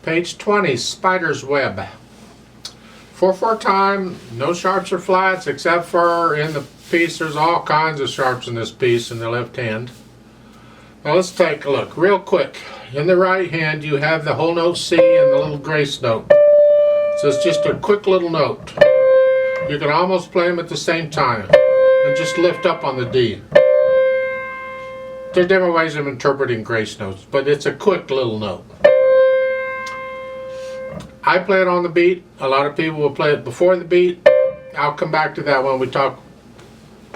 Page 20, Spider's Web. 4/4 time, no sharps or flats except for in the piece. There's all kinds of sharps in this piece in the left hand. Now let's take a look real quick. In the right hand you have the whole note C and the little grace note. So it's just a quick little note. You can almost play them at the same time and just lift up on the D. There's different ways of interpreting grace notes, but it's a quick little note. I play it on the beat. A lot of people will play it before the beat. I'll come back to that when we talk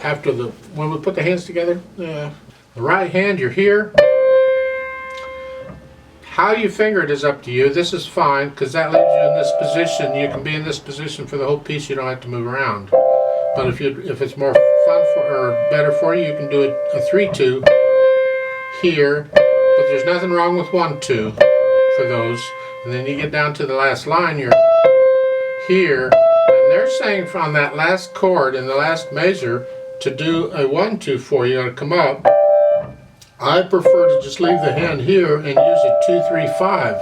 after when we put the hands together. The right hand, you're here. How you finger it is up to you. This is fine because that leaves you in this position. You can be in this position for the whole piece. You don't have to move around. But if it's more fun or better for you, you can do it a 3/2 here. But there's nothing wrong with 1/2 for those. And then you get down to the last line, you're here, and they're saying from that last chord in the last measure to do a 1/2 for you to come up. I prefer to just leave the hand here and use a 2-3-5,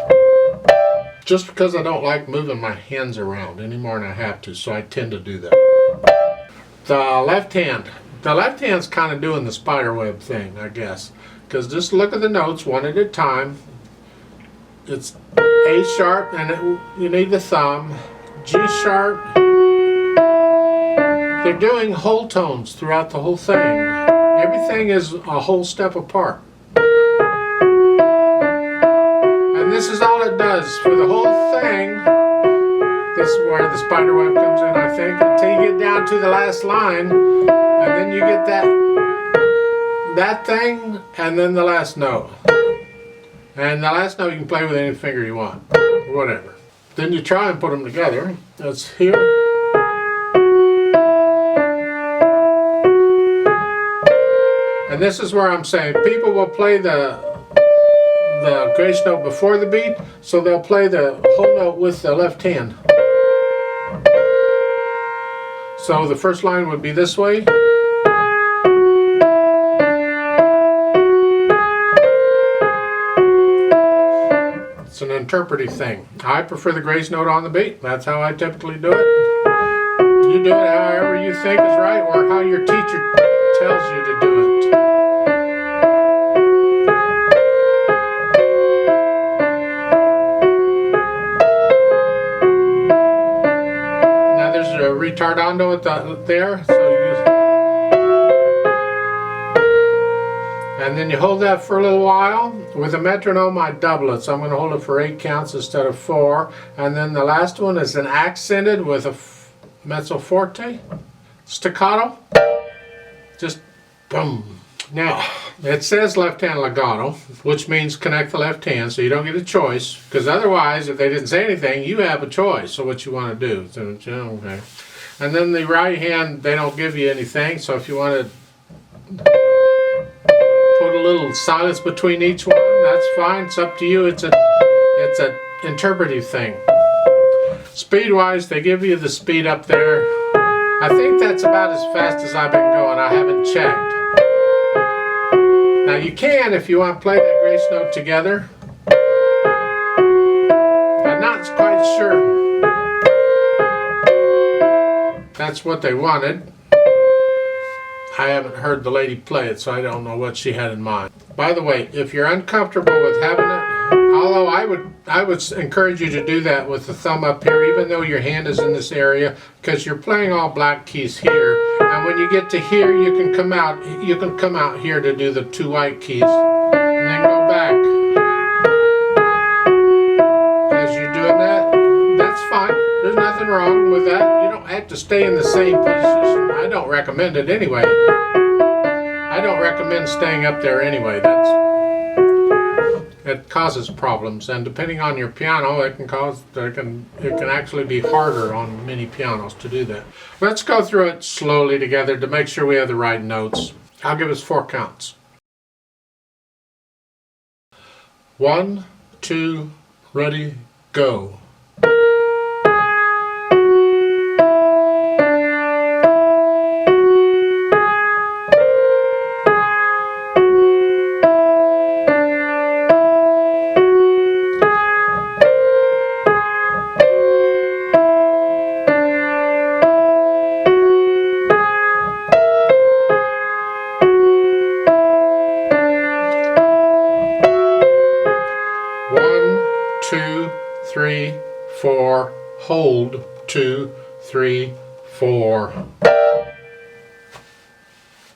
just because I don't like moving my hands around any more than I have to, so I tend to do that. The left hand's kind of doing the spiderweb thing, I guess, because just look at the notes one at a time. It's A sharp, and you need the thumb. G sharp. They're doing whole tones throughout the whole thing. Everything is a whole step apart. And this is all it does for the whole thing. This is where the spiderweb comes in, I think, until you get down to the last line, and then you get that thing, and then the last note. And the last note you can play with any finger you want, whatever. Then you try and put them together. That's here. And this is where I'm saying people will play the grace note before the beat, so they'll play the whole note with the left hand. So the first line would be this way. It's an interpretive thing. I prefer the grace note on the beat. That's how I typically do it. You do it however you think is right, or how your teacher tells you to do it. Now there's a retardando there, so and then you hold that for a little while. With a metronome, I double it, so I'm going to hold it for 8 counts instead of 4. And then the last one is an accented with a mezzo forte, staccato, just boom. Now, it says left hand legato, which means connect the left hand, so you don't get a choice, because otherwise, if they didn't say anything, you have a choice, so what you want to do. So, okay. And then the right hand, they don't give you anything, so if you want to put a little silence between each one, that's fine. It's up to you. It's a interpretive thing. Speed-wise, they give you the speed up there. I think that's about as fast as I've been going. I haven't checked. Now you can, if you want to play that grace note together. I'm not quite sure that's what they wanted. I haven't heard the lady play it, so I don't know what she had in mind. By the way, if you're uncomfortable with having it, although I would encourage you to do that with the thumb up here, even though your hand is in this area, because you're playing all black keys here, and when you get to here, you can come out here to do the 2 white keys, and then go back. As you're doing that, that's fine. There's nothing wrong with that. You don't have to stay in the same position. I don't recommend it anyway. I don't recommend staying up there anyway. It causes problems, and depending on your piano, it can actually be harder on many pianos to do that. Let's go through it slowly together to make sure we have the right notes. I'll give us 4 counts. 1, 2, ready, go. 3, 4, hold, 2, 3, 4.